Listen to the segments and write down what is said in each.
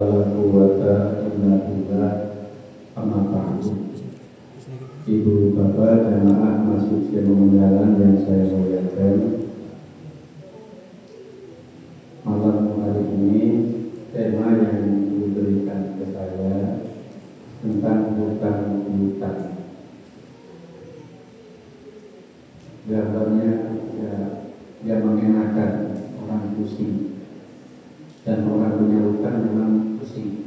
Quwwata illa billah. Amma ba'du. Ibu bapak jamaah masjid Pemenggalan yang saya muliakan, malam hari ini tema yang diberikan ke saya tentang hutang piutang. Gambarnya ya mengenakan, orang pusing, dan orang punya hutang memang pusing.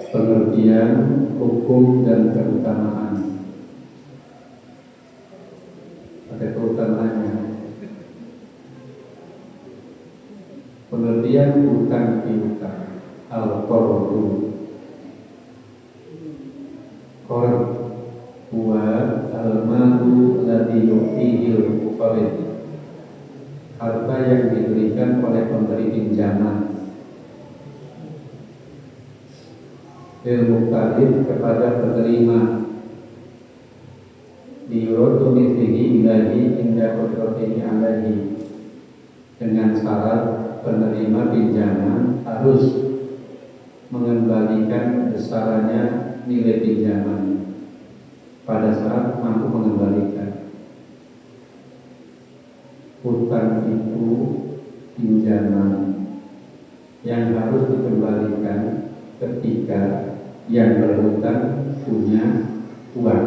Pengertian hukum dan keutamaan. Ada keutamaannya. Pengertian hutang piutang. Al-qardu. Qard huwa al-malu ladzi yu'tihi al-muqarrid. Harta yang diberikan oleh pemberi pinjaman al-muqarrid kepada penerima liyuradu mithlihi ilahi inda qudratihi alaihi, dengan syarat penerima pinjaman harus mengembalikan besarannya nilai pinjaman pada saat mampu mengembalikan. Hutang itu pinjaman yang harus dikembalikan ketika yang berhutang punya uang.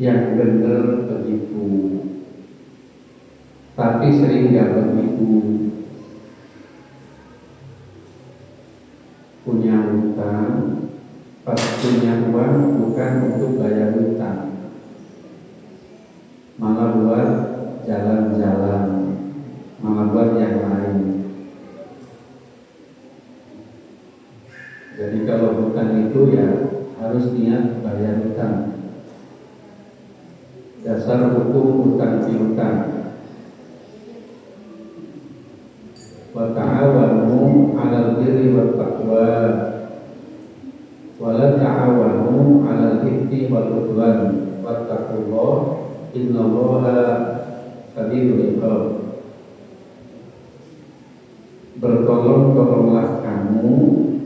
Yang benar begitu, tapi sering nggak begitu. Punya hutang, pas punya uang bukan untuk bayar hutang, malah buat jalan-jalan, malah buat yang lain. Jadi kalau hutang itu ya harus niat bayar hutang. Dasar hukum hutang piutang. Wa ta'awanu 'alal birri wat taqwa wa la ta'awanu 'alal ithmi wal 'udwan wattaqullaha innallaha shadidul 'iqab. Bertolong-tolonglah kamu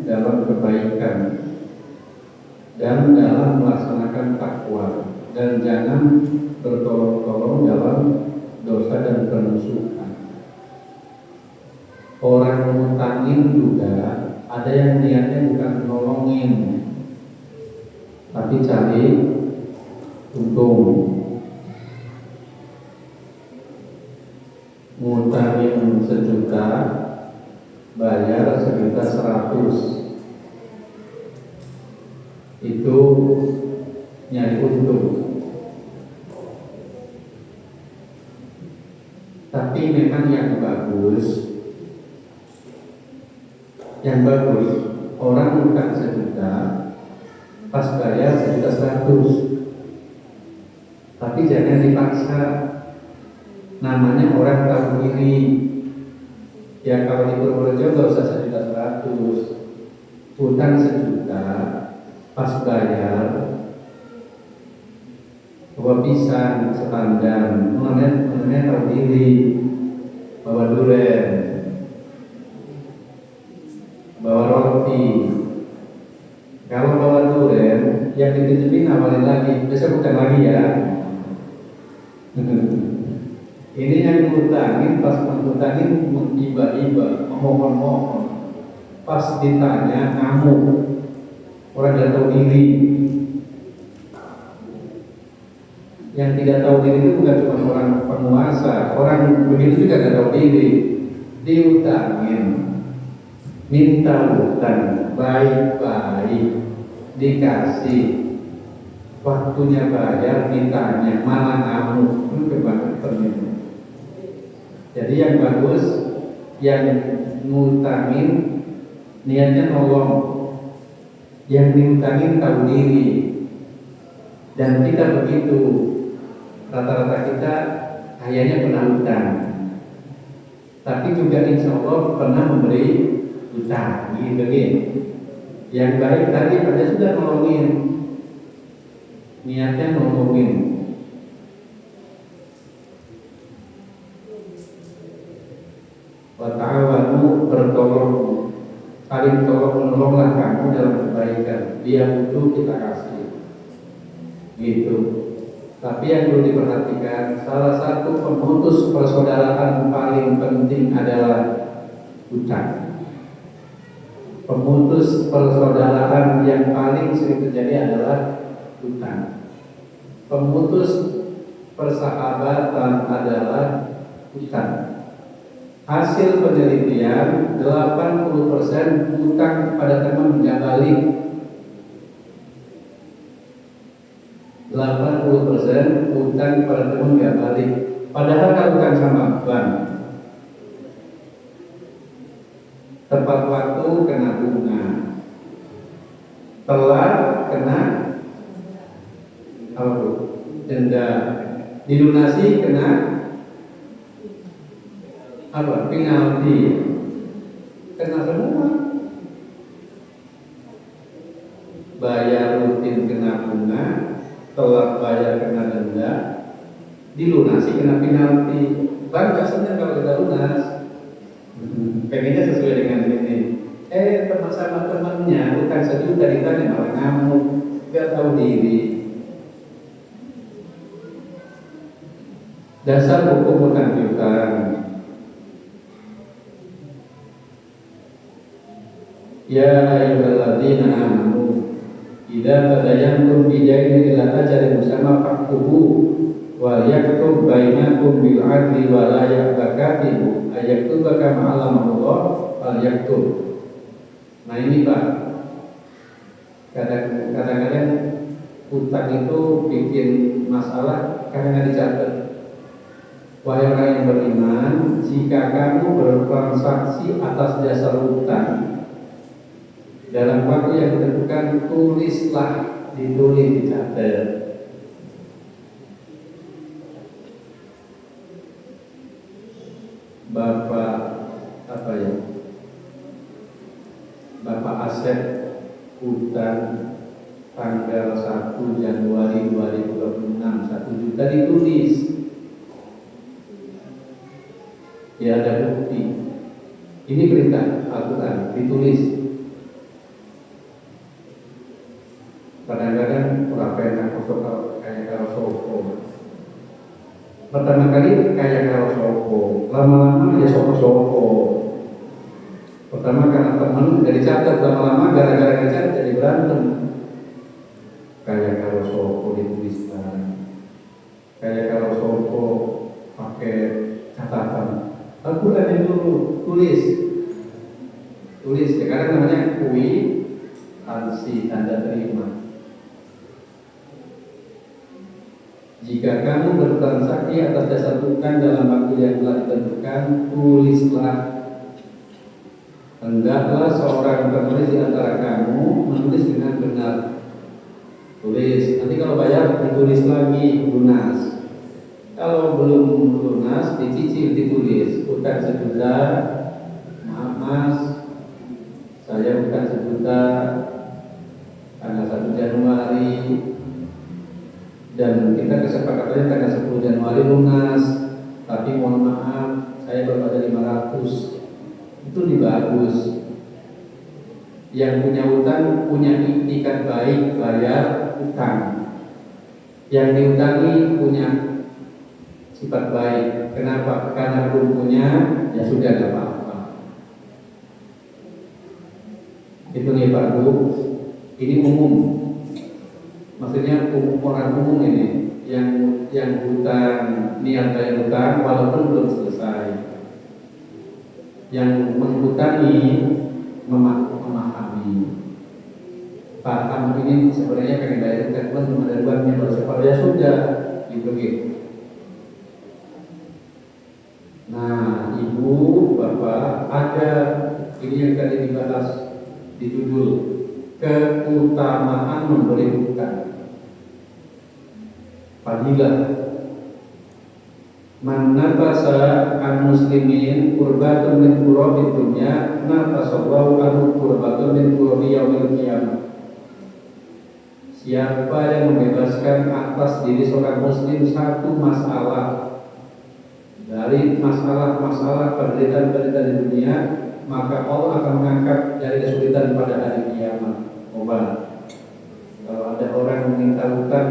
dalam kebaikan dan dalam melaksanakan takwa, dan jangan bertolong-tolong dalam dosa dan permusuhan. Orang ngutangin juga ada yang niatnya bukan nolongin, tapi cari untung. Ngutangin 1.000.000, bayar 1.100.000, itu nyari untung. Tapi memang yang bagus orang utang 1.000.000, pas bayar 1.100.000, tapi jangan dipaksa. Namanya orang tahu diri. Ya kalau di Purworejo gak usah 1.100.000, utang 1.000.000, pas bayar bawa pisang sepandan, namanya tahu diri. Bawa durian, bawa roti. Kalau bawa durian, yang dititipin awalin lagi, besok bukan lagi ya. Ini yang ngutangin, pas mengutangin mengiba-iba, memohon-mohon. Pas ditanya ngamuk, orang tidak tahu diri. Yang tidak tahu diri itu bukan cuma orang penguasa, orang begitu juga tidak tahu diri. Diutangin, minta hutang, baik-baik, dikasih, waktunya bayar, ditanya, malah ngamuk, itu kebangetan. Jadi yang bagus, yang ngutangin niatnya nolong, yang diutangin tahu diri. Dan kita begitu, rata-rata kita kayaknya pernah hutang, tapi juga insya Allah pernah memberi hutang, gitu. Yang baik tadi pada sudah nolongin, niatnya nolongin. Wa ta'awanu, bertolong, saling tolong menolonglah kamu dalam kebaikan. Dia butuh, kita kasih, gitu. Tapi yang perlu diperhatikan, salah satu pemutus persaudaraan paling penting adalah hutang. Pemutus persaudaraan yang paling sering terjadi adalah hutang. Pemutus persahabatan adalah hutang. Hasil penelitian, 80% hutang pada teman nggak balik. 80% hutang pada teman nggak balik. Padahal kalau hutang sama bank, tepat waktu kena bunga, telat kena apa tuh? Denda, dilunasi kena apa? Penalti, kena semua. Bayar rutin kena bunga, telat bayar kena denda, dilunasi kena penalti. Bank gak senang kalau kita lunas. Pengennya sesuai dengan ini. Teman sama temannya utang 1 juta ditanya malah ngamuk, gak tahu diri. Dasar hukum utang piutang. Ya ayyuhalladzina amanu idza tadayantum bidainin ila ajalin musamma faktubu wa yaktub bainakum bil adli wa la ya'bakatibu ayaktuba kama alamallah wal yaktub. Nah ini Pak, kadang-kadang utang itu bikin masalah karena nggak dicatat. Wahai orang yang beriman, jika kamu bertransaksi atas dasar utang dalam waktu yang ditentukan, tulislah, ditulis, dicatat. Bapak apa ya? Bapak Asep utang tanggal 1 Januari 2026 1 juta ditulis. Ya ada bukti. Ini perintah Al-Quran, ditulis. Kadang-kadang pernah kayak kalau sopo. Pertama kali kayak kalau sopo, lama-lama ya sopo. Pertama karena teman dari catat, lama-lama gara-gara catat jadi berantem. Kayak kalau sopo dituliskan, kayak kalau sopo pakai catatan. Al-Quran yang dulu tulis. Sekarang namanya kwitansi, tanda terima. Jika kamu bertransaksi atas dasar utang dalam waktu yang telah ditentukan, tulislah. Hendaklah seorang penulis di antara kamu menulis dengan benar. Tulis. Nanti kalau bayar ditulis lagi, lunas. Kalau belum lunas, dicicil, ditulis. Utang 1 juta, maaf mas, saya utang 1 juta tanggal 1 Januari. Dan kita kesepakatannya tanggal 10 Januari lunas, tapi mohon maaf saya baru ada 500. Itu dibagus. Yang punya utang punya itikat baik bayar utang. Yang diutangi punya sifat baik. Kenapa? Karena belum punya, ya sudah tidak apa-apa. Itu nih Pak Bu, ini umum. Maksudnya orang umum ini yang hutang, niat bayar hutang walaupun belum selesai. Yang menghutangi memahami. Pak, kamu ini sebenarnya pengen bayar hutang, belum ada duitnya, baru separuh ya sudah, gitu. Nah, Ibu, Bapak, ada ini yang tadi dibahas di judul keutamaan memberi hutang. Fadilah man nafasa an muslimin qurbatun min qurabi dunya nafasallahu anhu qurbatun min qurabi yaumil qiyamah. siapa yang membebaskan atas diri seorang muslim satu masalah dari masalah-masalah penderitaan-penderitaan di dunia, maka Allah akan mengangkat dari kesulitan pada hari kiamat. Kalau ada orang meminta hutang,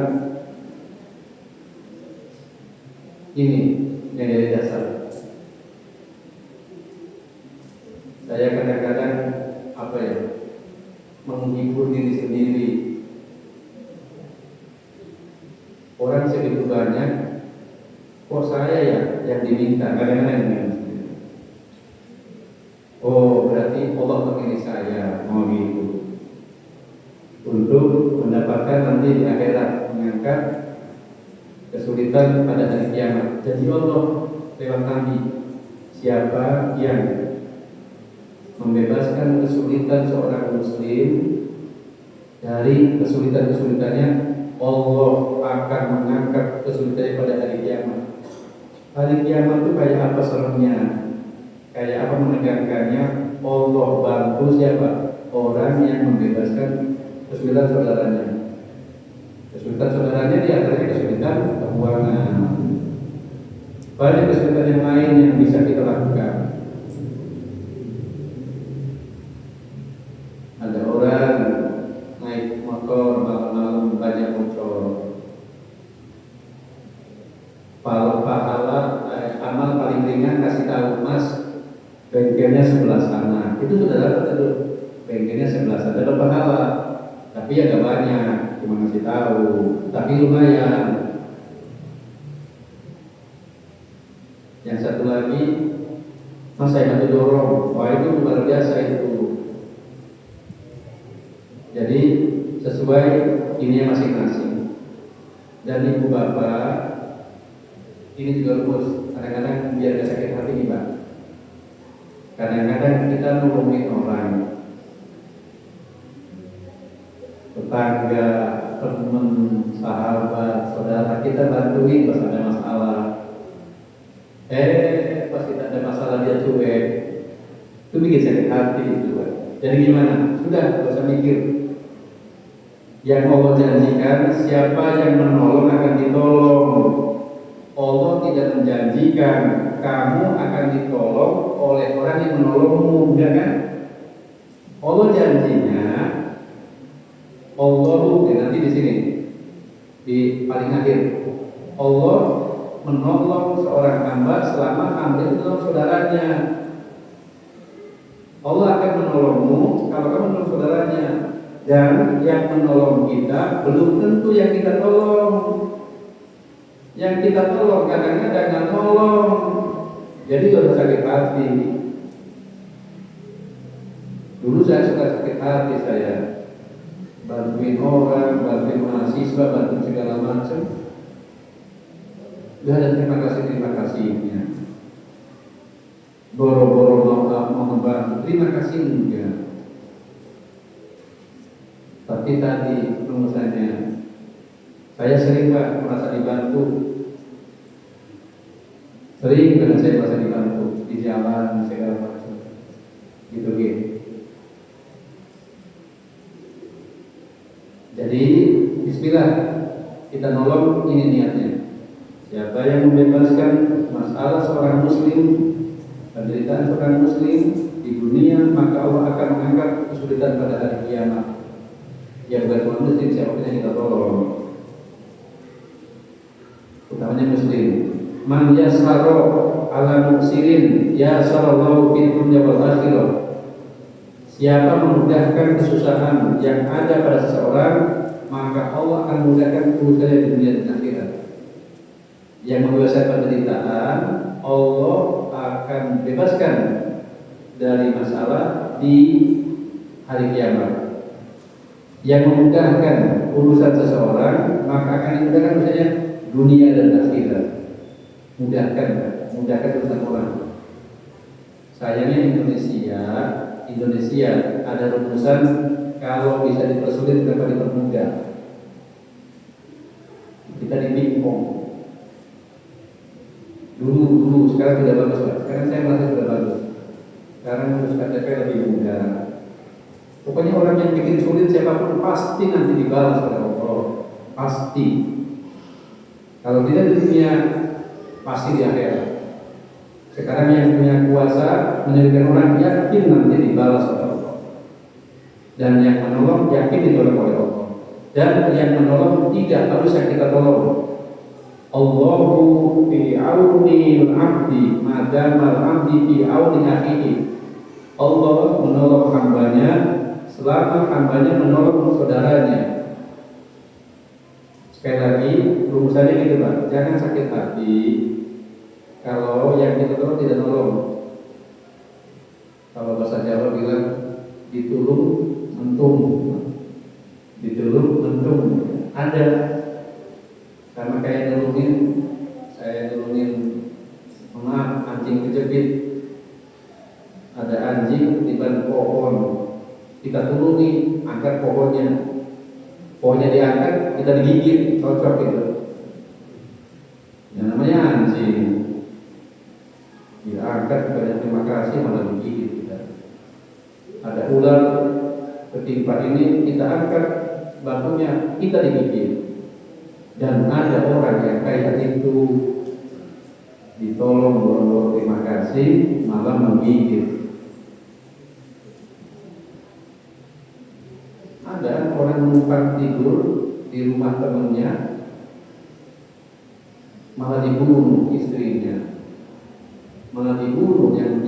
ini yang dari dasar. Saya kadang-kadang menghibur diri sendiri. Orang segitu banyak, kok saya ya yang diminta? Kadang-kadang oh, berarti Allah memilih saya mau gitu untuk mendapatkan nanti di akhirat, mengangkat kesulitan pada hari kiamat. Jadi Allah lewat Nabi, siapa yang membebaskan kesulitan seorang muslim dari kesulitan-kesulitannya, Allah akan mengangkat kesulitannya pada hari kiamat. Hari kiamat itu kayak apa seremnya, kayak apa menegangkannya? Allah bantu siapa? Orang yang membebaskan kesulitan saudaranya. Kesulitan saudaranya di antaranya kesulitan keuangan. Banyak kesulitan yang lain yang bisa kita lakukan. Ada orang naik motor malam-malam banyak bocor. Pahala amal paling ringan kasih tahu, Mas, bengkelnya sebelah sana. Itu sudah dapat itu. Bengkelnya sebelah sana ada pahala. Tapi ya gak banyak, cuma ngasih tahu. Tapi lumayan. Yang satu lagi, Mas saya bantu dorong. Wah, itu luar biasa itu. Jadi sesuai ininya masing-masing. Dan ibu bapak, ini juga rumus. Kadang-kadang biar gak sakit hati nih Pak. Kadang-kadang kita nolongin orang, tetangga, teman, sahabat, saudara, kita bantuin pas ada masalah. Pas kita ada masalah dia cuek, itu bikin sakit hati itu. Jadi gimana? Sudah, gak usah mikir. Yang Allah janjikan, siapa yang menolong akan ditolong. Allah tidak menjanjikan kamu akan ditolong oleh orang yang menolongmu, ya kan? Allah janjinya, Allah nanti di sini di paling akhir, Allah menolong seorang hamba selama hamba itu menolong saudaranya. Allah akan menolongmu kalau kamu menolong saudaranya, dan yang menolong kita belum tentu yang kita tolong. Yang kita tolong kadang-kadang nggak tolong, jadi gak usah sakit hati. Dulu saya suka sakit hati, saya bantuin orang, bantuin mahasiswa, bantuin segala macam. Gak ada terima kasihnya. Boro-boro mau membantu, terima kasih enggak. Tapi tadi rumusannya, saya sering Pak merasa dibantu. Sering banget saya merasa dibantu di jalan segala macam. Gitu. Jadi bismillah, kita nolong, ini niatnya. Siapa yang membebaskan masalah seorang muslim, penderitaan seorang muslim di dunia, maka Allah akan mengangkat kesulitan pada hari kiamat. Yang bukan muslim, siapa yang kita tolong, utamanya muslim. Man yasaro ala muksirin yasarallahu fid dunya wal akhirah. Siapa memudahkan kesusahan yang ada pada seseorang, maka Allah akan memudahkan urusannya di dunia dan akhirat. Yang membebaskan penderitaan, Allah akan bebaskan dari masalah di hari kiamat. Yang memudahkan urusan seseorang, maka akan dimudahkan urusannya dunia dan akhirat. Mudahkan urusan orang. Sayangnya Indonesia ada rumusan, kalau bisa dipersulit kenapa dipermudah. Kita dipingpong. Dulu sekarang sudah bagus Pak. Sekarang saya merasa sudah bagus. Sekarang urus KTP lebih mudah. Pokoknya orang yang bikin sulit siapapun pasti nanti dibalas oleh Allah. pasti. Kalau tidak di dunia, pasti di akhirat. Sekarang yang punya kuasa menyebutkan orang yakin nanti dibalas oleh Allah, dan yang menolong yakin ditolong oleh Allah, dan yang menolong tidak harus yang kita tolong. Allahu fi auni al-abdi madama al-abdi fi auni akhihi. Allah menolong hambanya selama hambanya menolong saudaranya. Sekali lagi rumusannya gitu Pak, jangan sakit hati kalau yang kita tolong tidak nolong. Kalau bahasa Jawa bilang ditulung mentung, ditulung mentung. Ada sama kayak saya nulungin maaf anjing kejepit. Ada anjing di bawah pohon, kita tulungi angkat pohonnya diangkat, kita digigit, cocok gitu. Yang namanya anjing diangkat, banyak terima kasih malah digigit kita. Ada ular ketimpa ini, kita angkat batunya, kita digigit. Dan ada orang yang kayak itu ditolong berbuat terima kasih malah menggigit. Ada orang numpang tidur di rumah temannya malah dibunuh istrinya, malah dibunuh yang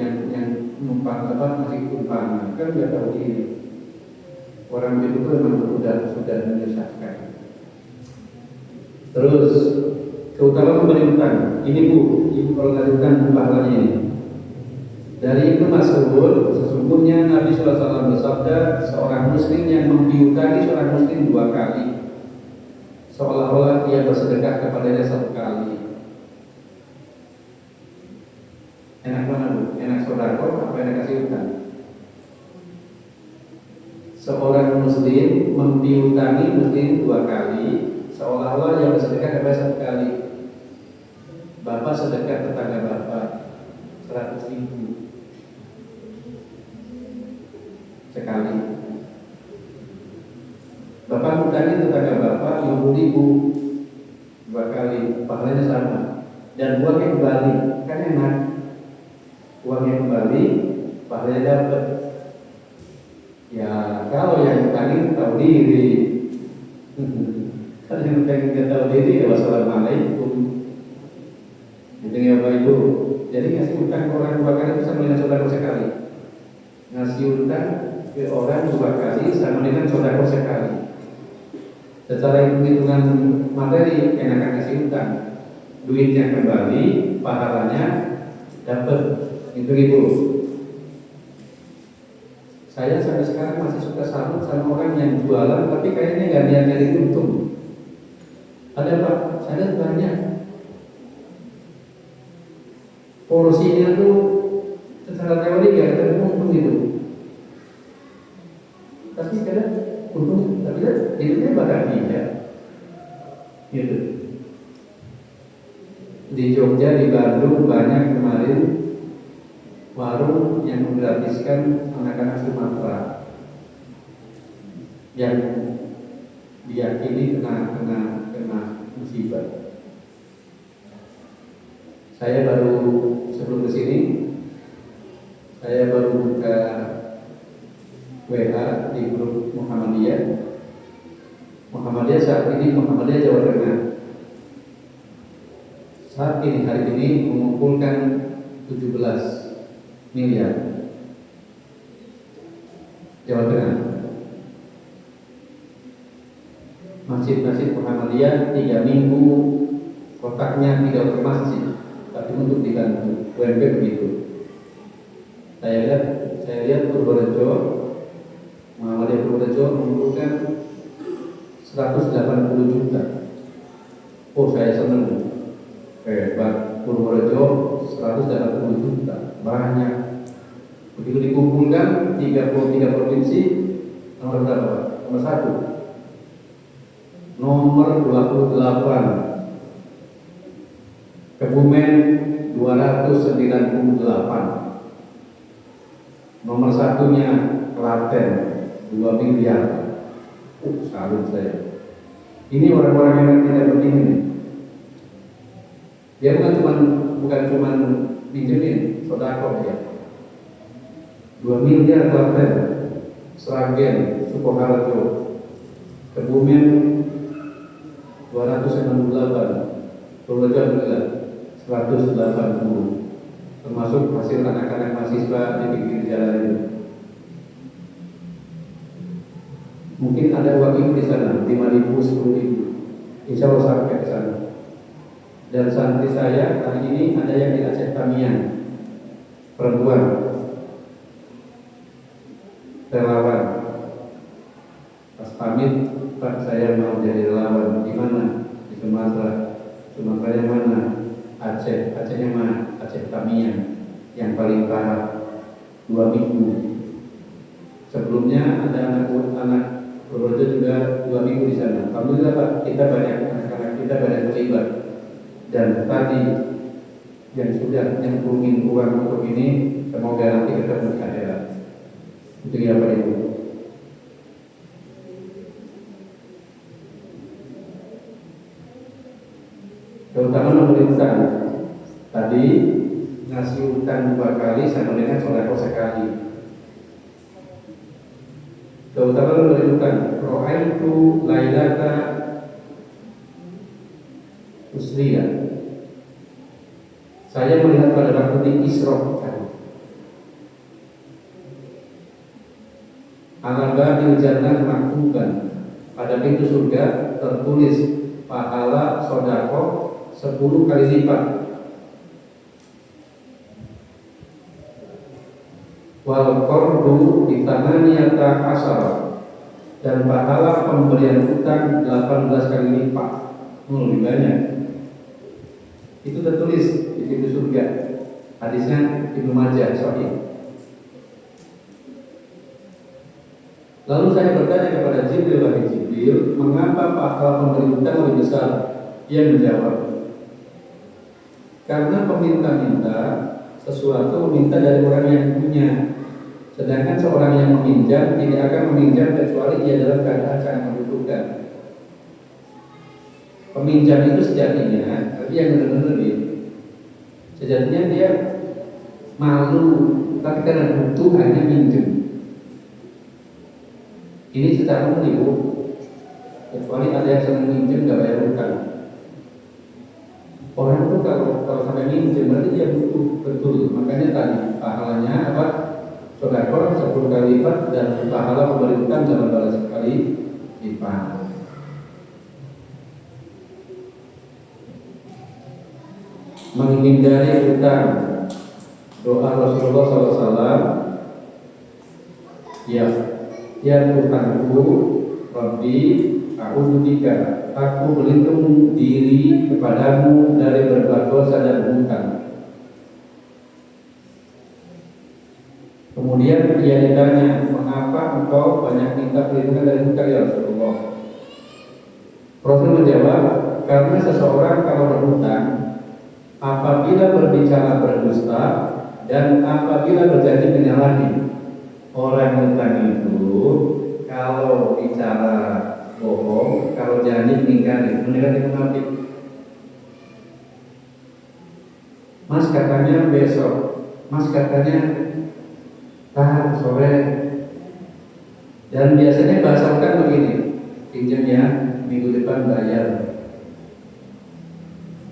numpang masih tumpangan, kan nggak tahu diri. Orang itu memang sudah menyusahkan. Terus keutamaan memberi utang. Ini ibu kalau nggak utang pahalanya ini. Dari Ibnu Mas'ud, sesungguhnya Nabi SAW bersabda, seorang muslim yang membiutangi seorang muslim 2 kali, seolah-olah ia bersedekah kepadanya 1 kali. Enak mana Bu? Enak sedekah apa enak kasih utang? Seorang muslim membiutangi muslim 2 kali, seolah-olah ia bersedekah kepada 1 kali. Bapak sedekah tetangga Bapak 100.000 sekali. Bapak ngutangi tetangga Bapak 50.000 2 kali, pahalanya sama. Dan uangnya kembali, kan enak. Uangnya kembali, pahalanya dapat. Ya kalau yang ngutangi tahu diri. Kalau yang ngutangi nggak tahu diri, ya wassalamualaikum. Gitu ya Bapak Ibu. Jadi ngasih utang ke orang 2 kali bisa dengan saudara sekali. Ngasih utang ke orang 2 kali sama dengan saudara sekali. Secara hitungan materi enakan ngasih utang, duitnya kembali, pahalanya dapat. Itu Ibu. Saya sampai sekarang masih suka salut sama orang yang jualan tapi kayaknya nggak niat nyari untung. Ada Pak, saya banyak. Porsinya tuh secara teori nggak ada untung gitu. Tapi kadang untung, tapi hidupnya bahagia, gitu. Di Jogja, di Bandung banyak kemarin warung yang menggratiskan anak-anak Sumatera yang diyakini kena musibah. Saya baru sebelum kesini, saya baru buka WA di grup Muhammadiyah. Muhammadiyah saat ini Muhammadiyah Jawa Tengah. Saat ini hari ini mengumpulkan 17 miliar Jawa Tengah. Masjid-masjid Muhammadiyah 3 minggu kotaknya tidak ke masjid, tapi untuk dibantu. UMP begitu. Saya lihat Purworejo, Muhammadiyah Purworejo mengumpulkan 180 juta. Oh, saya senang. Hebat, Purworejo 180 juta, banyak. Begitu dikumpulkan 33 provinsi, nomor berapa? Nomor 1. Nomor 28. Kebumen 298. Nomor 1-nya Klaten 2 miliar. Salut saya. Ini orang-orang yang tidak begini. Dia bukan cuma minjemin, sodako dia. 2 miliar Klaten, Sragen, Sukoharjo, Kebumen 268, Purworejo juga 180, termasuk hasil anak-anak mahasiswa di pinggir jalan itu. Mungkin ada uang ibu di sana, 5.000, 10.000, insya Allah sampai ke sana. Dan santri saya hari ini ada yang di Aceh Tamiang, perempuan, relawan. Pas pamit, Pak saya mau jadi relawan. Di mana? Di Sumatera. Sumatera yang mana? Aceh. Acehnya mana? Aceh Tamiang, yang paling parah. 2 minggu. Sebelumnya ada anak Purworejo juga 2 minggu di sana. Alhamdulillah Pak, kita banyak anak-anak kita banyak terlibat. Dan tadi yang sudah nyemplungin uang untuk ini, semoga nanti ketemu di akhirat. Itu ya Pak Ibu. Terutama memberi utang. Tadi ngasih utang 2 kali sama dengan sodako sekali. Terutama memberi utang. Ro'aitu lailata usriya. Saya melihat pada waktu di Isra Al-Babil Jannah maktuban, pada pintu surga tertulis pahala sodako 10 kali lipat. Wal qardu bi thamaniyata asar, dan pahala pemberian utang 18 kali lipat. Lebih banyak. Itu tertulis di pintu surga. Hadisnya Ibnu Majah sahih. Lalu saya bertanya kepada Jibril, wahai Jibril, mengapa pahala pemberi utang lebih besar? Ia menjawab, karena peminta-minta sesuatu meminta dari orang yang punya, sedangkan seorang yang meminjam tidak akan meminjam kecuali ia dalam keadaan sangat membutuhkan. Peminjam itu sejatinya, tapi yang benar-benar sejatinya dia malu, tapi karena butuh hanya minjem. Ini secara umum Ibu, kecuali ada yang senang minjem nggak bayar utang. Orang itu kalau sampai minjem berarti dia butuh betul. Makanya tadi pahalanya apa? Sodako 10 kali lipat dan pahala pemberi utang 18 kali lipat. Menghindari utang. Doa Rasulullah SAW, ya Tuhanku, Rabbi, a'udzubika, aku berlindung diri kepadamu dari berbuat dosa dan hutang. Kemudian ia ditanya, mengapa engkau banyak minta perlindungan dari hutang ya Rasulullah? Rasul menjawab, karena seseorang kalau berhutang, apabila berbicara berdusta dan apabila berjanji menyalahi. Orang hutang itu kalau bicara bohong, kalau janji mengingkari munafik. Mas katanya besok, Mas katanya sore. Dan biasanya bahasa utang begini, pinjamnya minggu depan bayar.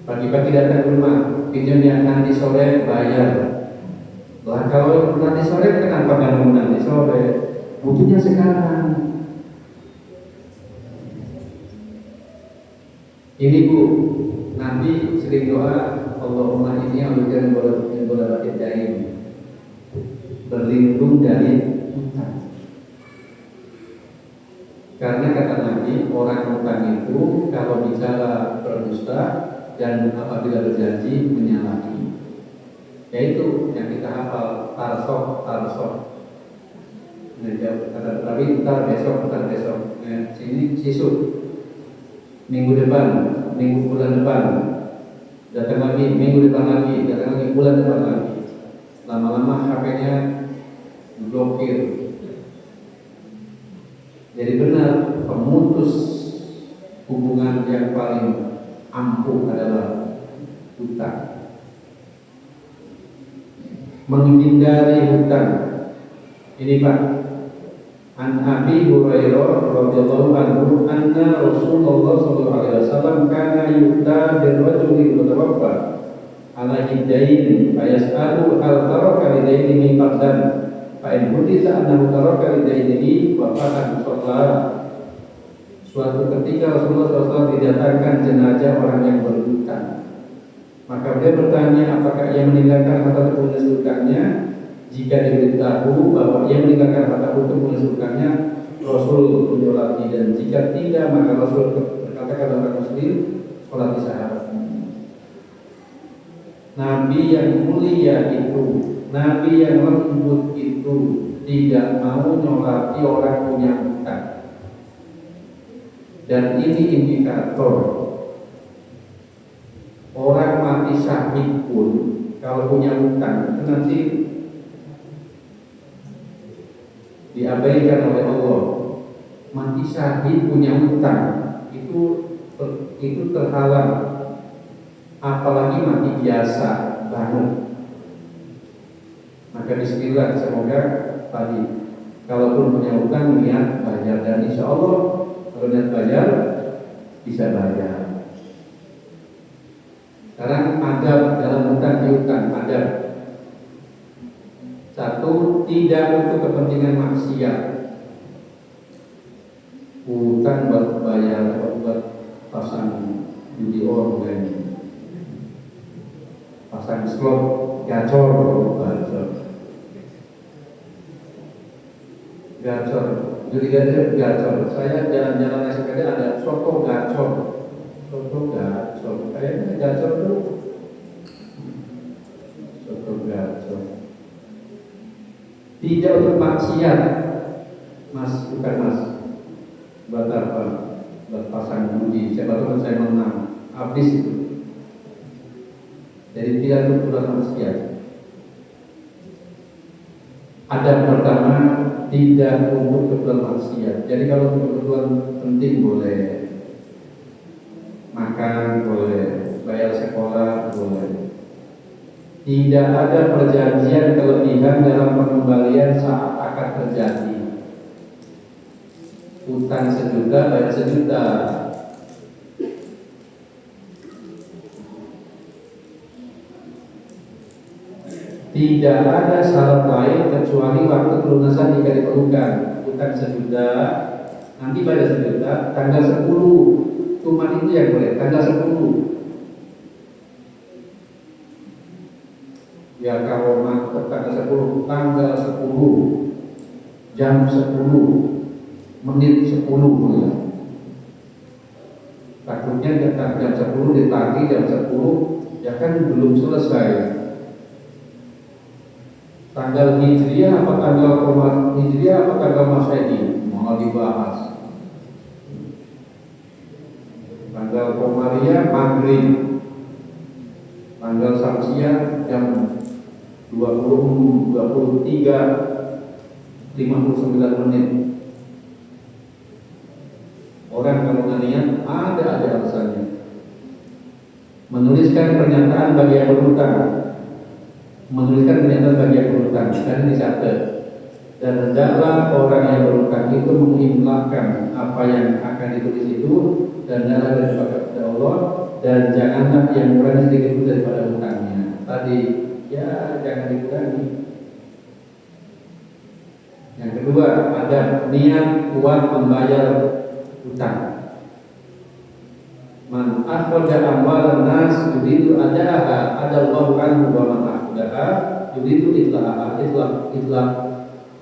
Pagi-pagi datang ke rumah, pinjamnya nanti sore bayar. Lah kalau nanti sore kenapa nggak nunggu nanti sore? Butuhnya sekarang. Ini Bu, nanti sering doa Allahumma inni a'udzubika min ghalabatil dain, berlindung dari hutang. Karena kata Nabi, orang hutang itu kalau bicara berdusta dan apabila berjanji menyalahi. Yaitu yang kita hafal tarsok. Kata Nabi, ntar besok. Sini sisuk. Minggu depan, bulan depan, datang lagi, minggu depan lagi, datang lagi, bulan depan lagi. Lama-lama HP-nya blokir. Jadi benar, pemutus hubungan yang paling ampuh adalah hutang. Menghindari hutang. Ini Pak, An Abi Hurairah radhiyallahu anhu anna Rasulullah sallallahu alaihi wasallam kana yu'ta birrajuli mutawaffa ala dain fayas'alu hal taraka lidainihi qardan fa in huditsa annahu taraka lidainihi wa fatan sholat. Suatu ketika Rasulullah SAW didatangkan jenazah orang yang berhutang, maka dia bertanya apakah ia meninggalkan harta untuk lunas hutangnya. Jika diberitahu bahwa ia meninggalkan harta untuk lunas hutangnya, Rasul menyolati, dan jika tidak maka Rasul berkata kepada orang muslim, sholat di sahabatmu. Nabi yang mulia itu, Nabi yang lembut itu tidak mau nyolati orang punya hutang. Dan ini indikator orang mati syahid pun kalau punya hutang itu nanti diabaikan oleh Allah. Mati syahid punya hutang itu terhalang, apalagi mati biasa banget. Maka bismillah, semoga tadi kalaupun punya hutang niat bayar, dan insya Allah kalau niat bayar bisa bayar. Sekarang adab dalam hutang piutang, adab. Satu, tidak untuk kepentingan maksiat. Hutang buat bayar, buat pasang judi online, pasang slot, gacor, judi gacor. Saya jalan-jalan naik sepeda ada soto gacor, kayaknya gacor tuh soto gacor. Tidak untuk maksiat, Mas, bukan Mas. Buat apa? Buat pasang judi. Siapa tahu saya menang, habis itu. Jadi tidak untuk buat maksiat. Adab pertama, tidak untuk keperluan maksiat. Jadi kalau untuk keperluan penting boleh, makan boleh, bayar sekolah boleh. Tidak ada perjanjian kelebihan dalam pengembalian saat akad terjadi. Utang 1 juta bayar 1 juta. Tidak ada syarat lain kecuali waktu pelunasan jika diperlukan. Utang 1 juta, nanti bayar 1 juta, tanggal 10. Cuma itu yang boleh, tanggal 10. Ya kalau masuk tanggal 10, jam 10, menit 10 boleh. Takutnya jam 10 ditagih jam 10, ya kan belum selesai. Tanggal Hijriah apa tanggal Hijriah apa tanggal Masehi mau dibahas. Tanggal Komariah maghrib, tanggal Samsiah jam 23:59 menit. Orang kalau nanya ada alasannya. Menuliskan pernyataan bagi yang berhutang, dan dicatat. Dan hendaklah orang yang berhutang itu mengimlakan apa yang akan ditulis itu, dan hendaklah bersyukur kepada Allah, dan janganlah yang kurang sedikit pun daripada hutangnya. Tadi ya jangan dikurangi. Yang kedua, ada niat kuat membayar hutang. Man akhraja amwalan nas yuridu adaha adallahu anhu wa man akhdaha yuridu itlaha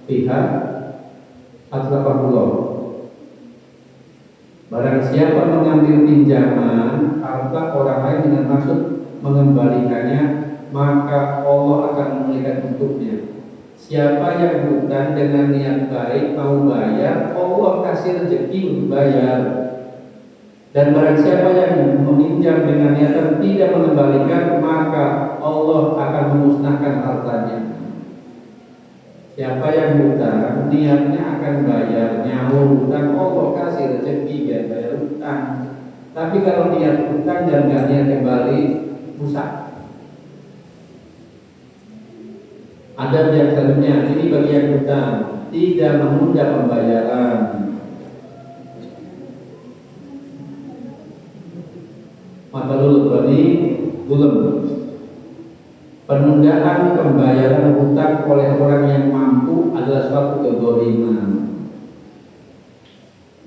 pihak atlaqahullah. Barang siapa mengambil pinjaman harta orang lain dengan maksud mengembalikannya, maka Allah akan memberikan untuknya. Siapa yang berhutang dengan niat baik mau bayar, Allah kasih rezeki untuk bayar. Dan barang siapa yang meminjam dengan niatan tidak mengembalikan, maka Allah akan memusnahkan hartanya. Siapa yang hutang niatnya akan bayar, nyawa hutang, Allah kasih rezeki biar bayar hutang. Tapi kalau niat utang dan nggak niat kembali, rusak. Adab yang selanjutnya, ini bagian utang, tidak menunda pembayaran. Maka dulu berarti belum. Penundaan pembayaran hutang oleh orang yang mampu adalah suatu kezaliman.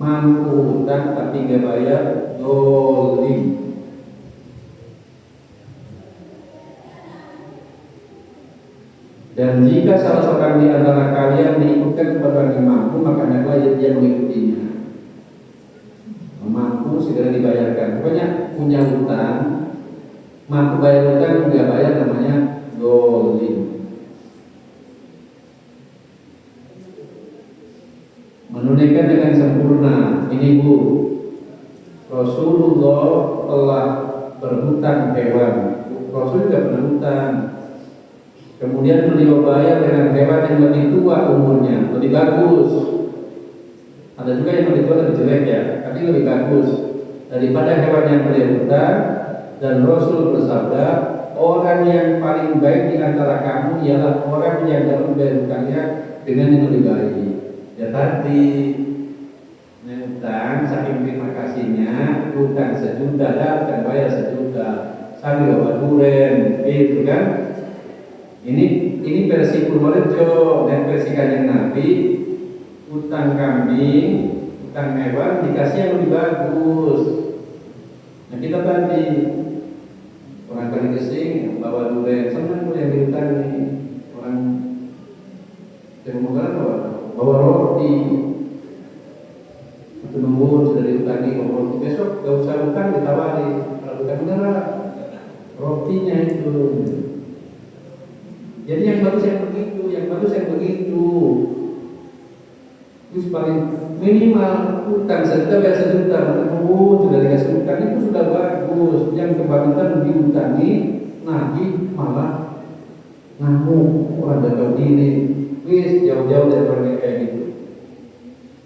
Mampu hutang tapi nggak bayar, zalim. Dan jika salah seorang di antara kalian diikutkan kepada orang yang mampu, maka hendaklah dia mengikutinya. Mampu segera dibayarkan. Pokoknya punya hutang, mampu bayar hutang nggak bayar, namanya zalim. Menunaikan dengan sempurna. Ini Bu, Rasulullah telah berhutang hewan. Rasul juga pernah hutang. Kemudian beliau bayar dengan hewan yang lebih tua umurnya, lebih bagus. Ada juga yang lebih tua lebih jelek ya, tapi lebih bagus daripada hewan yang beliau hutang. Dan Rasul bersabda, orang yang paling baik di antara kamu ialah orang yang dapat membayar hutangnya dengan yang lebih baik. Ya tadi hutang, saking terima kasihnya, hutang 1 juta dan bayar 1 juta, sambil bawa duren, gitu kan? Ini versi Purworejo dan versi Kanjeng Nabi. Hutang kambing, hutang hewan dikasih yang lebih bagus. Nah kita tadi orang kali kesing bawa duren, senang yang dihutangi. Orang Demokrat bawa roti, itu nunggu sudah dihutangi bawa roti, besok gak usah hutang ditawari, kalau bukan beneran rotinya itu. Jadi yang bagus yang begitu, Terus paling minimal hutang 1 juta bayar 1 juta, sudah dikasih hutang itu sudah bagus. Yang kebangetan dihutangi, nagih malah ngamuk, orang udah tahu diri. Wis jauh-jauh dari orang kayak gitu.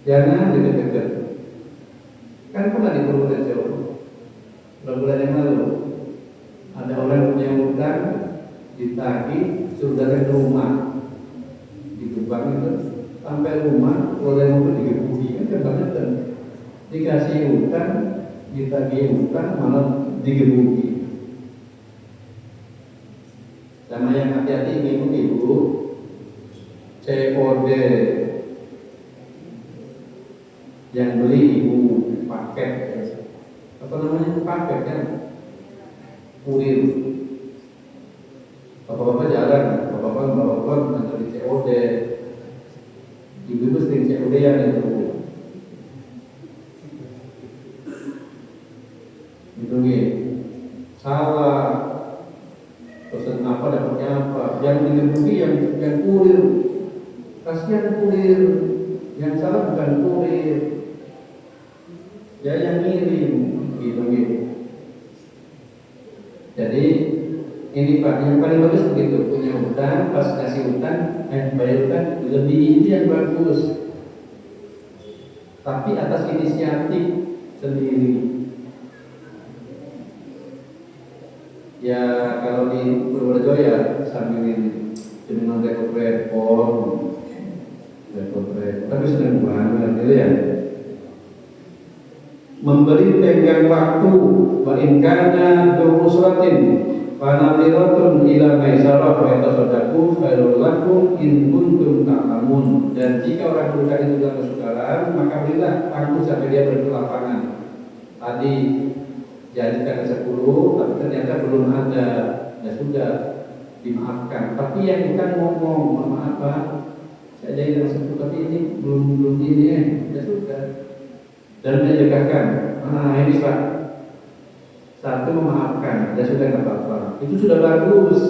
Jangan deket-deket. Kan pernah di Purworejo beberapa bulan yang lalu ada orang punya hutang ditagih, suruh datang ke rumah di Gebang itu, sampai rumah oleh mobil digebuki, kan kebangetan. Dikasih hutang, ditagih hutang malah digebuki. Sama yang hati-hati ibu-ibu, COD yang beli ibu paket, apa namanya paket kan, kurir. Bapak-bapak jarang, bapak-bapak nanti di COD, ibu sering COD yang itu nih salah, pesan apa dapatnya apa, yang digebuki yang kurir, kasihan kurir, yang salah bukan kurir, ya yang ngirim gitu. Jadi ini Pak, yang paling bagus begitu, punya hutang, pas kasih hutang, bayar hutang, lebih itu yang bagus. Tapi atas inisiatif sendiri. Ya kalau di Purworejo ya sambil dengan repot-repot, tapi senang banget gitu ya. Memberi tenggang waktu, wa in kana usratin fanadiratun ila maisarah wa tasaddaqu khairul lakum in kuntum ta'lamun. Dan jika orang berhutang itu dalam kesukaran, maka berilah tangguh sampai dia berkelapangan. Tadi janjikan 10, tapi ternyata belum ada, ya sudah dimaafkan. Tapi yang kita ngomong, maaf Pak, saya janjikan 10, tapi ini belum ini ya sudah. Dan menyegahkan, ini Pak, 1 memaafkan, ya sudah nggak apa-apa. Itu sudah bagus.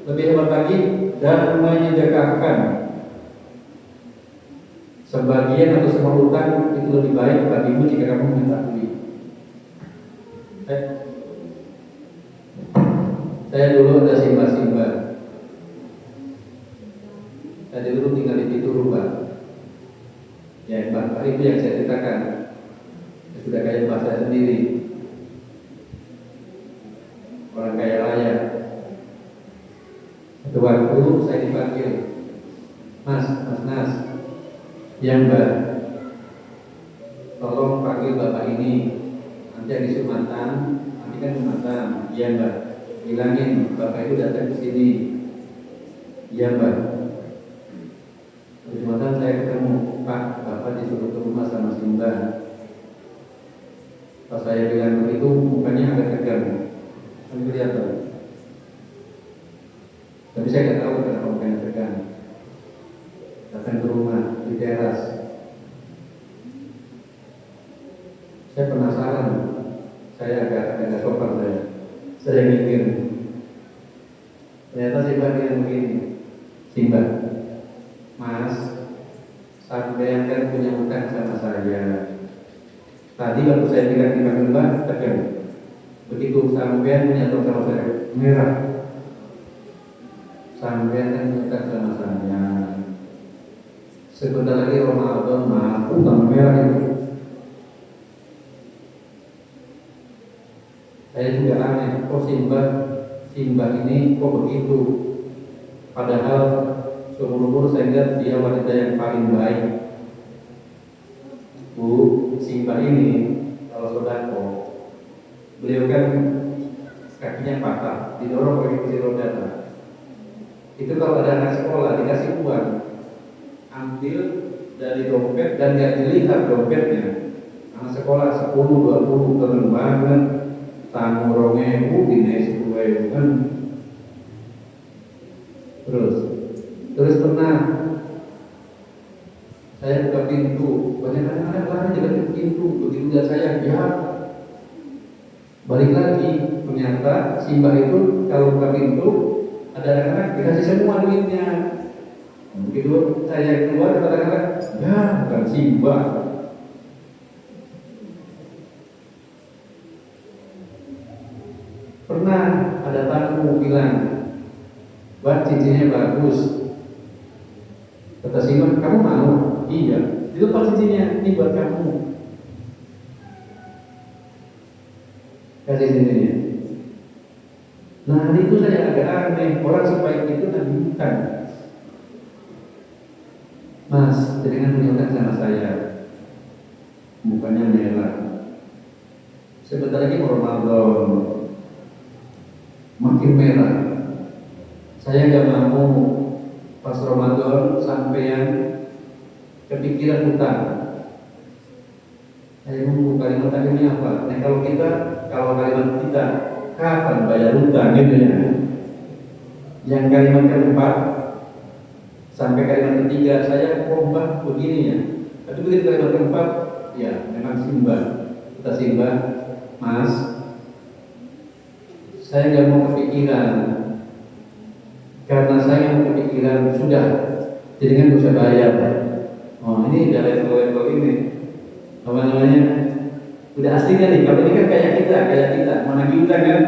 Lebih hebat lagi, dan menyegahkan. Sebagian atau semua hutang itu lebih baik bagimu jika kamu mengetahui. Saya dulu ada simba. Saya dulu tinggal di Piturubah. Ya, Pak, itu yang saya ceritakan. Sudah kayak bahasa sendiri. dahulu saya dipanggil, Mas, Nas, yang Mbak, tolong panggil bapak ini, nanti di Sumatera, nanti kan Sumatera, iya Mbak, bilangin bapak itu datang ke sini, iya Mbak. Di Sumatera saya ketemu, Pak, bapak disuruh ke rumah sama si Mbak. Pas saya bilang begitu, mukanya agak tegang, kan kelihatan. Tapi saya nggak tahu kenapa mukanya tegang. Datang ke rumah di teras, saya penasaran, saya agak sopan saya mikir, ternyata si Mbak bilang begini, si Mbak, Mas, sampean kan punya utang sama saya. Tadi waktu saya bilang dipanggil Mbak, tegang. Begitu sampean punya utang sama saya, merah. Sampean kan punya utang sama saya. Sebentar lagi Ramadan, maaf, utang merah itu. Saya juga aneh, kok Simbah ini kok begitu? Padahal seumur saya lihat dia wanita yang paling baik. Bu, Simbah ini kalau sodako, beliau kan kakinya patah, didorong pakai kursi roda. Itu kalau ada anak sekolah dikasih uang, ambil dari dompet dan nggak dilihat dompetnya. Anak sekolah 10, 20 keren banget, tangurongnya dinai 10.000 kan. Terus pernah saya buka pintu, banyak anak-anak lari jalan ke pintu, begitu lihat saya, ya balik lagi. Ternyata Simbah itu kalau buka pintu ada anak-anak dikasih semua duitnya. Begitu saya keluar kata-kata, ya bukan Simbah. Pernah ada tamu bilang, Bang, cincinnya bagus. Kata Simbah, kamu mau? Iya, dilepas cincinnya, ini buat kamu. Kasih cincinnya. Nah itu saya agak aneh, orang sebaik itu Nabi bukan. Mas, dengan punya sama saya, mukanya merah. Sebentar lagi Ramadan, makin merah. Saya nggak mau pas Ramadan sampean kepikiran utang. Saya nunggu kalimat ini apa? Nah kalau kalimat kita kapan bayar utang gitu ya. Yang kalimat keempat sampai kalimat ketiga saya kombah begini ya. Tapi begitu kalimat keempat, ya memang Simbah. Kita Simbah, Mas, saya nggak mau kepikiran. Karena saya mau kepikiran sudah, jadi kan bisa bayar. Oh ini udah level ini, apa namanya? Udah aslinya nih. Kalau ini kan kayak kita mau nagih utang kan,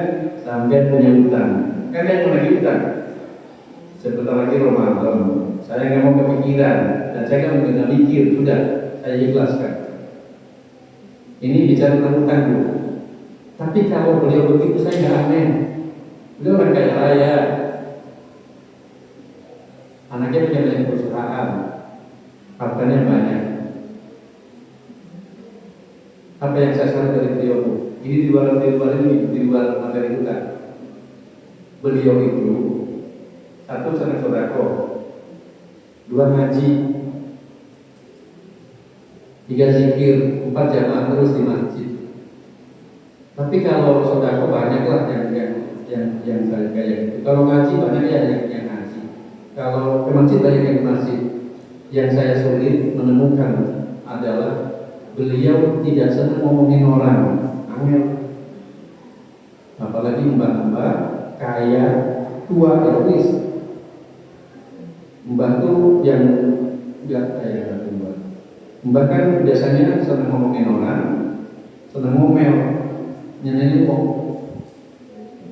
sampai punya utang, kan kayak mau nagih utang. Sebentar lagi Ramadan, saya nggak mau kepikiran dan saya nggak mau mikir, sudah saya ikhlaskan. Ini bicara tentang utang dulu. Tapi kalau beliau begitu saya nggak aneh. Beliau orang kaya raya. Anaknya punya banyak perusahaan, hartanya banyak. Apa yang saya salah dari beliau? Ini di luar materi utang. Beliau itu satu senang sodako, dua ngaji, tiga zikir, 4 jamaah terus di masjid. Tapi kalau sodako banyaklah yang saya kayak gitu. Kalau ngaji banyak ya yang ngaji. Kalau ke masjid banyak yang masjid. Yang saya sulit menemukan adalah beliau tidak senang ngomongin orang. Angel. Apalagi mbak-mbak kaya tua egois. Mbak tuh yang enggak kayak mbak. Mbak kan biasanya senang ngomongin orang, senang ngomel, nyanyi kok.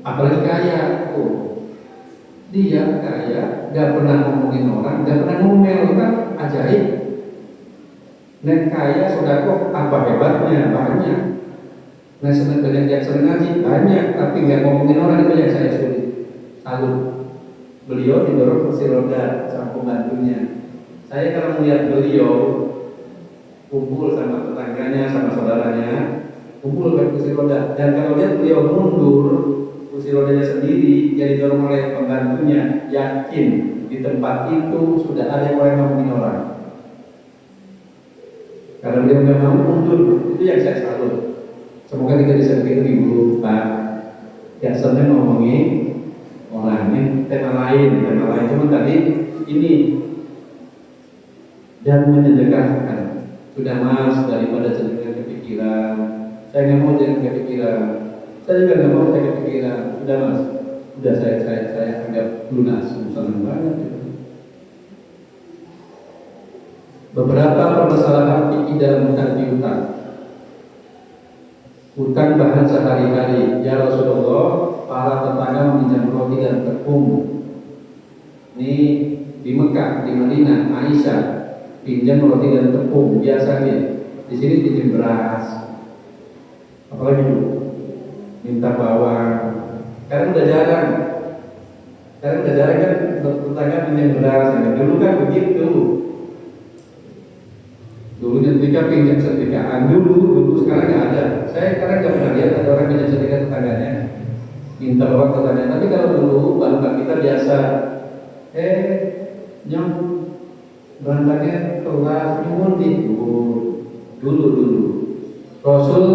Apalagi kaya tuh. Dia kaya, gak pernah ngomongin orang, gak pernah ngomel, kan ajaib. Nek kaya sodako apa hebatnya? Banyak. Nah senang banyak yang senang ngaji banyak, tapi nggak ngomongin orang itu yang saya sulit. Salut. beliau didorong kursi roda sama pembantunya. Saya kalau melihat beliau kumpul sama tetangganya, sama saudaranya, kumpul ke kursi roda, dan kalau lihat beliau mundur kursi rodanya sendiri yang didorong oleh pembantunya, yakin di tempat itu sudah ada yang ngomongin orang. Karena beliau nggak mau mundur, itu yang saya salut. Semoga kita bisa begitu Ibu, Pak. Ya sebenarnya ngomongin orang ini tema lain. Cuma tadi ini dan menyedekahkan. Sudah Mas, daripada jenengan kepikiran, saya nggak mau jangan kepikiran. Saya juga nggak mau saya kepikiran. Sudah Mas, sudah saya anggap lunas, misalnya banyak. Beberapa permasalahan fikih dalam hutang piutang. Hutang bahan sehari-hari. Ya Rasulullah, para tetangga meminjam roti dan tepung. Ini di Mekah, di Madinah, Aisyah pinjam roti dan tepung biasanya. Di sini pinjam beras. Apalagi itu? Minta bawang. Karena udah jarang. Kan tetangga pinjam beras. Dulu kan begitu. Dulu ketika pinjam setikaan dulu sekarang nggak ada. Saya sekarang nggak pernah lihat ada orang pinjam setrika tetangganya minta bawang tetangganya. Tapi kalau dulu bapak kita biasa, nyong barangnya kelas nyumun dulu. Rasul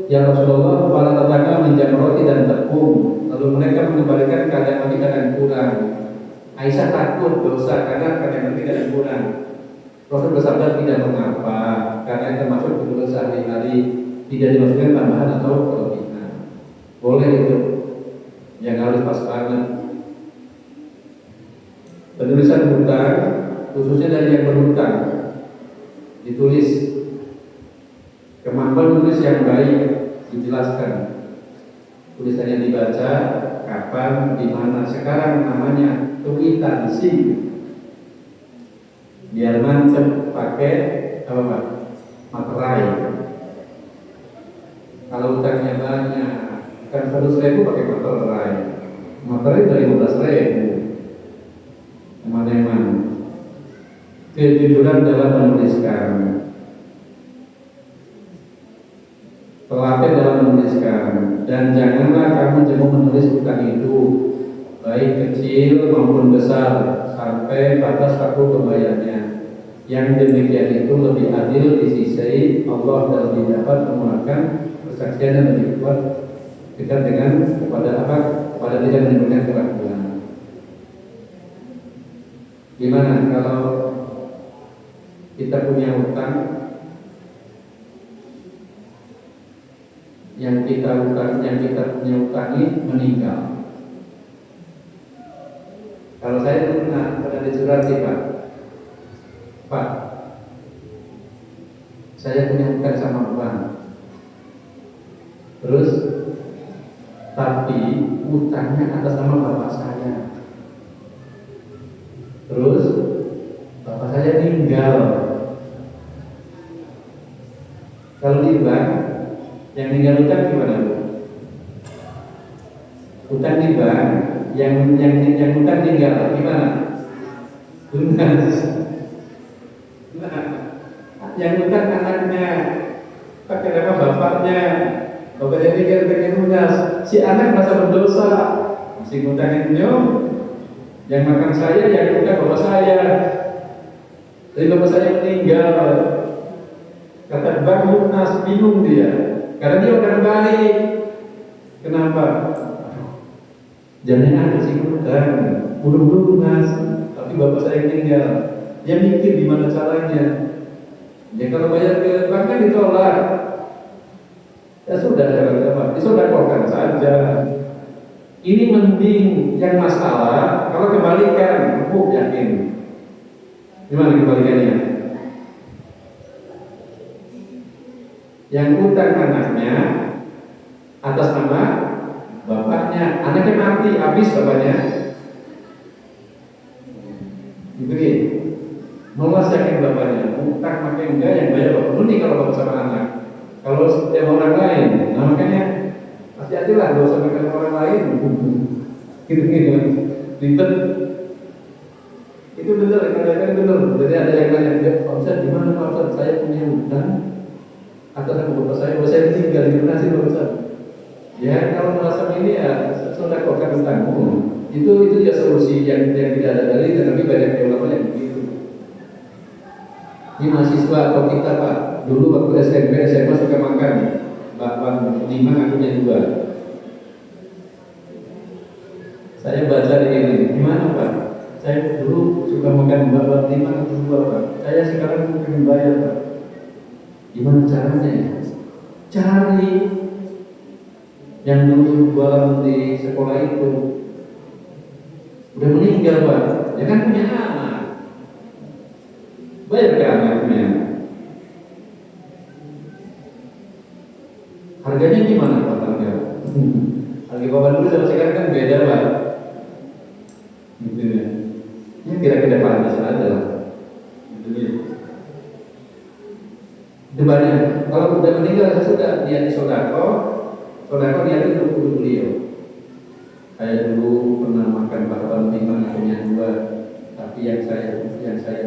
ya Rasulullah, para tetangga minjam roti dan tepung, lalu mereka mengembalikan keadaan mereka dan kurang. Aisyah takut dosa karena keadaan mereka dan kurang. Rasul bersabda tidak mengapa, karena termasuk kebutuhan sehari-hari, tidak dimasukkan tambahan atau kelebihan. Boleh itu, yang harus pas banget. Penulisan hutang, khususnya dari yang berhutang, ditulis. Kemampuan menulis yang baik dijelaskan. Tulisannya dibaca, kapan, di mana. Sekarang namanya kwitansi. Biar mantep pakai apa Pak? Materai. Kalau hutangnya banyak, kan 100.000 pakai materai. Materai dari 15.000. Teman-teman, kejujuran dalam menuliskan, telaten dalam menuliskan, dan janganlah kamu cuma menulis hutang itu, baik kecil maupun besar, sampai batas waktu pembayarnya. Yang demikian itu lebih adil di sisi Allah dan lebih dapat menguatkan kesaksian dan lebih kuat dekat dengan kepada tidak menimbulkan keraguan. Gimana kalau kita punya hutang yang kita punya utangi meninggal? Kalau saya pernah disurat sih Pak, saya punya hutang sama bank. Terus, tapi hutangnya atas nama bapak saya. Terus, bapak saya tinggal. Kalau di bank, yang tinggal hutang gimana Bu? Hutang di bank, yang hutang tinggal gimana? Lunas. Yang hutang anaknya, pakai nama bapaknya tinggal lunas. Si anak merasa berdosa, masih ngutangin nyom. Yang makan saya, yang hutang bapak saya. Jadi bapak saya meninggal. Kata bank lunas, bingung dia. Karena dia orang baik. Kenapa? Jangan ada si hutang, belum lunas, tapi bapak saya tinggal. Dia mikir gimana caranya. Ya kalau bayar ke bank kan ditolak. Ya sudah, disodakokan saja. Ini mending yang masalah kalau kebalikan, aku yakin. Gimana kebalikannya? Yang utang anaknya atas nama bapaknya, anaknya mati, habis bapaknya. Begini, malas yakin bapaknya, utang makin enggak yang bayar bapak. Mending kalau bapak sama anak. Kalau setiap orang lain, nah makanya hati-hatilah, gak usah makan orang lain. Gitu. ribet. Itu benar, kan benar. Jadi ada yang nanya, Pak Ustaz, gimana Pak Ustaz? Saya punya hutang atas nama bapak saya tinggal di mana sih Pak Ustaz? Ya kalau merasa ini ya sudah kokkan hutangmu. Itu ya solusi yang tidak ada dari, tapi banyak ulama yang begitu. Ini mahasiswa atau kita Pak, dulu waktu SMP SMA suka makan, bakwan 5 akunya 2. Saya baca di ini, gimana Pak? Saya dulu suka makan bakwan 5 atau 2 Pak. Saya sekarang pengen bayar Pak. Gimana caranya ya? Cari yang dulu jualan di sekolah itu udah meninggal Pak, ya kan punya anak, bayar ke anaknya. Harganya gimana Pak? Harga bapak dulu sama sekarang kan beda Pak. Gitu ya. Ya kira-kira pantas aja lah. Gitu ya. Itu banyak. Kalau udah meninggal sudah dia di sodako dia itu untuk beliau. Saya dulu pernah makan bakwan 5 akunya 2, tapi yang saya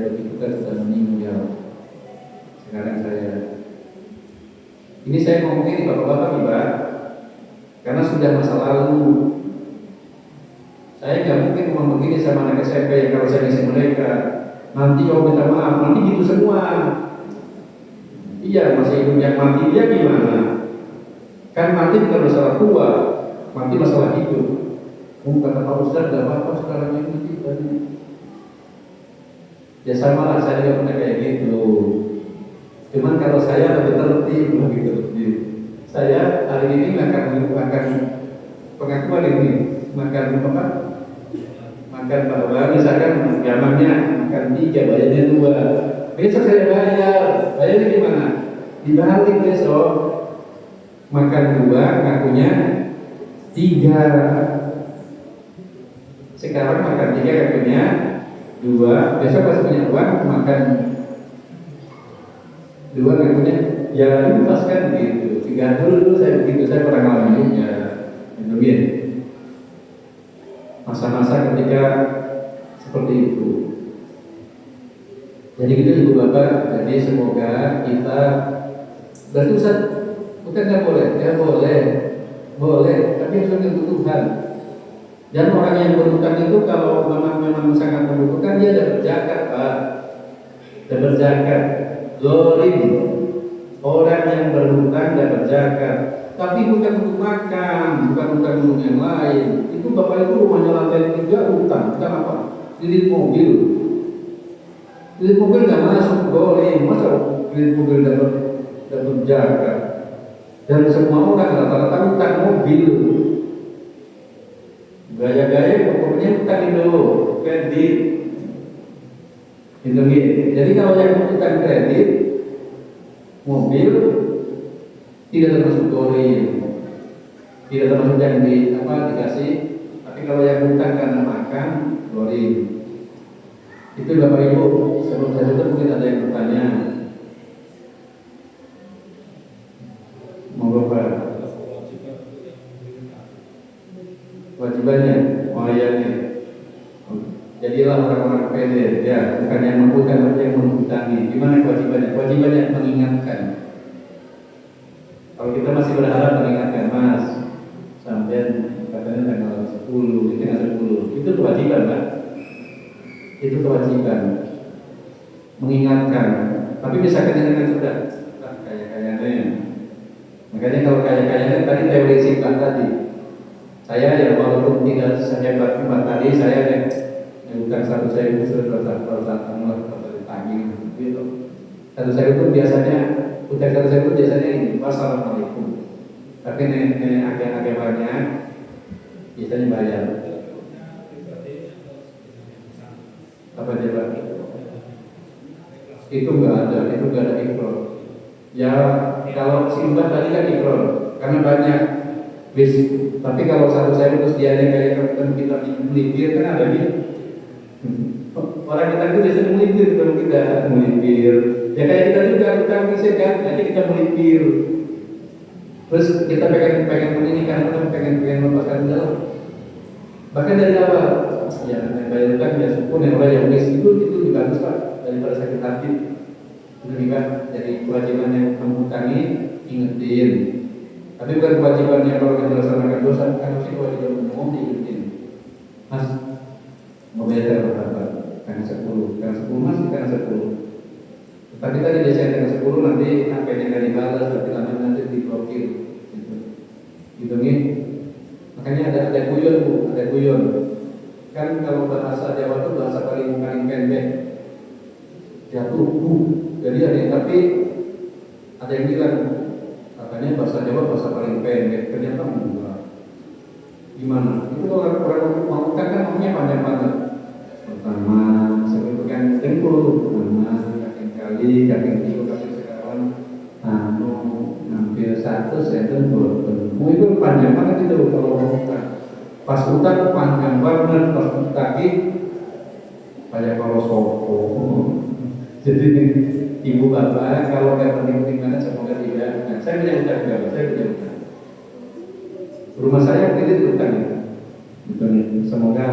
begitukan sudah meninggal. Sekarang ini saya ngomong ini bapak-bapak nih Pak, karena sudah masa lalu. Saya nggak mungkin ngomong begini sama anak SMP yang kalau saya ngisi mereka, nanti kalau minta maaf, nanti gitu semua. Iya, masih hidup yang mati dia gimana? Kan mati bukan masalah tua, mati masalah hidup. Kata Pak Ustaz, gak apa-apa sekarang ini mati tadi. Ya sama lah, saya juga pernah kayak gitu. Cuman kalau saya lebih tertib, saya hari ini makan pengakuan ini, makan apa? Makan bahwa misalkan jamannya makan 3, bayarnya 2. Besok saya bayarnya gimana? Dibalik besok, makan 2, ngakunya 3. Sekarang makan 3, ngakunya 2. Besok pas punya uang makan 2, ngakunya ya pas kan gitu. 3 dulu saya begitu, saya pernah ngalamin ya. Mungkin masa-masa ketika seperti itu. Jadi gitu Ibu Bapak, jadi semoga kita berarti Ustaz, bukan nggak boleh, ya boleh, tapi harus untuk Tuhan. Dan orang yang berhutang itu kalau memang sangat membutuhkan, dia dapat zakat Pak, dapat zakat. Zolim, orang yang berhutang dapat zakat, tapi bukan untuk makan, bukan untuk yang lain. Itu Bapak itu rumahnya lantai 3 hutang, bukan apa? Kredit mobil. Kredit mobil nggak masuk boleh, masa kredit mobil dapat zakat? Dan semua orang rata-rata hutang mobil. Gaya-gaya pokoknya hutang dulu, kredit. Gitu. Jadi kalau yang hutang kredit mobil tidak termasuk dolim, tidak termasuk yang dikasih. Tapi kalau yang hutang karena makan dolim. Itu Bapak Ibu, sebelum saya tutup mungkin ada yang bertanya. Mau Bapak? Kewajibannya, nih. Jadilah orang-orang pede, ya, bukan yang menghutang, tapi yang menghutangi. Gimana kewajibannya? Kewajibannya mengingatkan. Kalau kita masih berharap mengingatkan, Mas, sampai katanya tanggal 10, ini tanggal 10, itu kewajiban, Pak. Itu kewajiban mengingatkan. Tapi misalkan dengan sudah kaya-kayanya. Makanya kalau kaya-kayanya tadi teori singkat tadi. Saya ya walaupun tidak sehebat Mbak tadi, saya bukan 100.000 sudah ditagih gitu. 100.000 itu biasanya utang 100.000 biasanya ini wassalamualaikum. Tapi agak-agaknya biasanya bayar. Apa dia Pak? Itu nggak ada ikrar. Ya kalau simbah tadi kan ikrar, karena banyak bis. Tapi kalau 100.000 terus dia kayak kita melipir kan ada gitu. Orang kita itu biasanya melipir kalau kita melipir. Ya kayak kita juga utang bisa kan, nanti kita melipir. Terus kita pengen ini kan, pengen melepaskan dalam. Bahkan dari awal ya bayarkan ya syukur yang orang yang wis itu lebih bagus Pak daripada sakit hati. Lebih baik jadi kewajiban yang menghutangi ingetin. Tapi bukan kewajiban yang kalau kita laksanakan dosa, kan sih kewajiban umum diingetin. Mas, mau bayar berapa? Karena 10, karena 10 mas, karena 10. Tapi tadi dia saya karena 10 nanti HP-nya nggak dibalas, tapi nanti diblokir. Gitu nih. Makanya ada guyon Bu, ada guyon. Kan kalau bahasa Jawa itu bahasa paling pendek. Jatuh Bu. Jadi ada tapi ada yang bilang katanya bahasa Jawa bahasa paling pendek, ternyata enggak. Gimana? Itu orang mau kan ngomongnya panjang-panjang. Pertama, sebutkan dengkul, pertama, yakin kali, yakin tiga, yakin sekawan, hampir 1 senten bertemu. Itu panjang banget itu kalau ngomongkan. Pas utang panjang banget, pas utang kayak kalau sopo. Jadi ibu bapak kalau nggak penting-penting banget semoga tidak. Nah, saya punya utang juga, saya punya utang. Rumah saya kredit utang ya. Semoga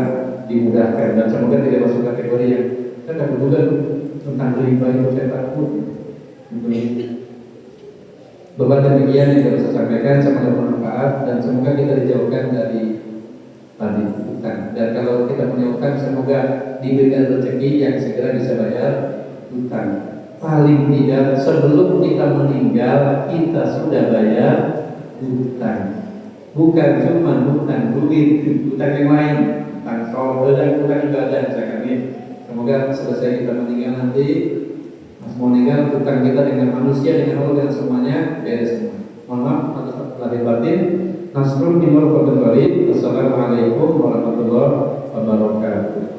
dimudahkan dan semoga tidak masuk kategori yang saya takut juga tentang riba itu saya takut. Beban demikian yang harus saya sampaikan, semoga bermanfaat dan semoga kita dijauhkan dari tadi utang. Dan kalau kita punya utang, semoga diberikan rezeki yang segera bisa bayar utang. Paling tidak sebelum kita meninggal kita sudah bayar utang. Bukan cuma utang duit, utang yang lain, utang sholat dan utang ibadah. Semoga selesai kita meninggal nanti, pas mau meninggal utang kita dengan manusia, dengan Allah dan semuanya beres semua. Mohon maaf atas lahir batin. Nasrul minal qabil. Wassalamualaikum warahmatullahi wabarakatuh.